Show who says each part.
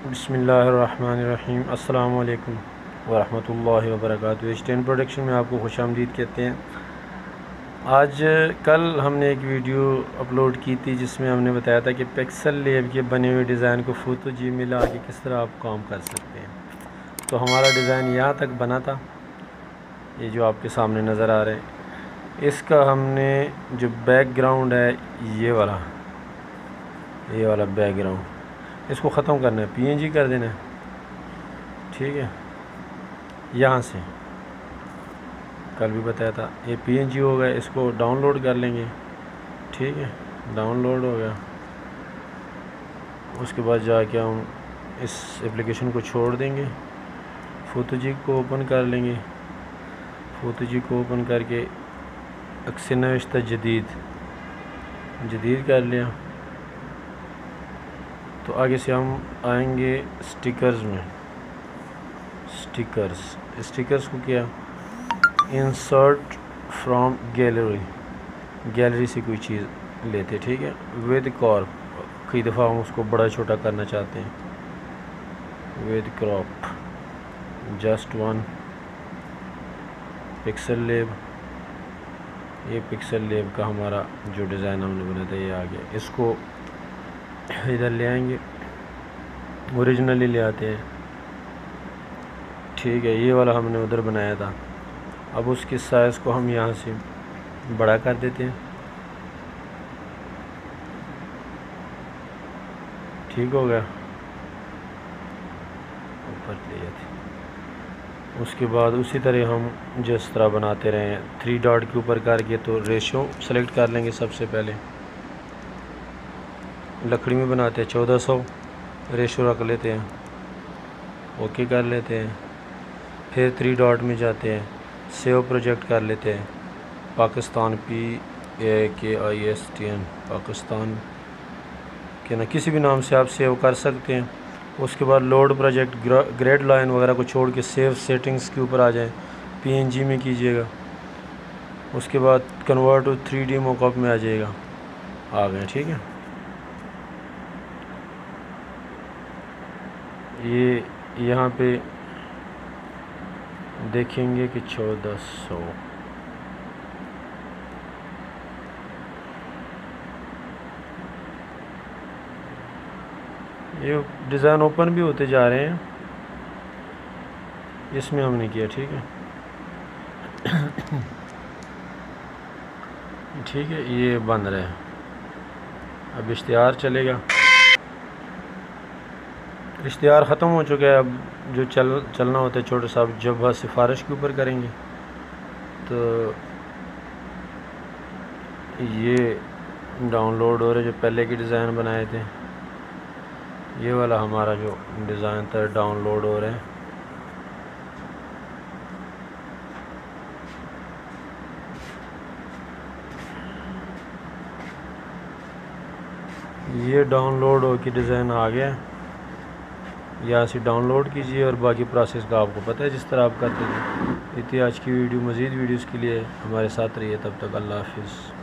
Speaker 1: बिस्मिल्लाहिर्रहमानिर्रहीम। अस्सलामु अलैकुम वरहमतुल्लाहि वबरकातुहू। स्टैंड प्रोडक्शन में आपको खुशामदीद कहते हैं। आज कल हमने एक वीडियो अपलोड की थी जिसमें हमने बताया था कि पिक्सल लेब के बने हुए डिज़ाइन को फोटोजी में ला के किस तरह आप काम कर सकते हैं। तो हमारा डिज़ाइन यहाँ तक बना था, ये जो आपके सामने नज़र आ रहा है। इसका हमने जो बैकग्राउंड है ये वाला बैकग्राउंड, इसको ख़त्म करना है, पीएनजी कर देना है। ठीक है, यहाँ से कल भी बताया था ये पीएनजी हो गया, इसको डाउनलोड कर लेंगे। ठीक है, डाउनलोड हो गया। उसके बाद जाके हम इस एप्लीकेशन को छोड़ देंगे, फोटोजी को ओपन कर लेंगे। फोटोजी को ओपन करके अक्स नविश्ता जदीद कर लिया। तो आगे से हम आएंगे स्टिकर्स में। स्टिकर्स को क्या, इंसर्ट फ्रॉम गैलरी से कोई चीज़ लेते। ठीक है, विद क्रॉप, कई दफ़ा हम उसको बड़ा छोटा करना चाहते हैं। With crop just one pixel lab. ये पिक्सल लेब का हमारा जो डिज़ाइन हमने बनाया था ये आ गया। इसको इधर ले आएंगे, ओरिजिनली ले आते हैं। ठीक है, ये वाला हमने उधर बनाया था। अब उसकी साइज़ को हम यहाँ से बड़ा कर देते हैं। ठीक हो गया, ऊपर ले जाते। उसके बाद उसी तरह हम जिस तरह बनाते रहे, 3 डॉट के ऊपर करके तो रेशो सेलेक्ट कर लेंगे। सबसे पहले लकड़ी में बनाते हैं 1400, रेशो रख लेते हैं, ओके कर लेते हैं। फिर 3 डॉट में जाते हैं, सेव प्रोजेक्ट कर लेते हैं। पाकिस्तान PAKISTN पाकिस्तान के ना किसी भी नाम से आप सेव कर सकते हैं। उसके बाद लोड प्रोजेक्ट, ग्रेड लाइन वगैरह को छोड़ के सेव सेटिंग्स के ऊपर आ जाएं, PNG में कीजिएगा। उसके बाद कन्वर्ट टू 3D मॉकअप में आ जाएगा, आ गए। ठीक है, ये यहाँ पे देखेंगे कि 1400 ये डिज़ाइन ओपन भी होते जा रहे हैं, इसमें हमने किया। ठीक है ठीक है, ये बन रहा है। अब इश्तिहार चलेगा, इश्तिहार ख़त्म हो चुका है। अब जो चलना होता है छोटे साहब, जब वह सिफारिश के ऊपर करेंगे तो ये डाउनलोड हो रहे जो पहले के डिज़ाइन बनाए थे। ये वाला हमारा जो डिज़ाइन था डाउनलोड हो रहे हैं। ये डाउनलोड हो के डिज़ाइन आ गया, यहाँ से डाउनलोड कीजिए और बाकी प्रोसेस का आपको पता है जिस तरह आप करते थे। इतनी आज की वीडियो, मज़ीद वीडियोज़ के लिए हमारे साथ रहिए। तब तक अल्लाह हाफिज़।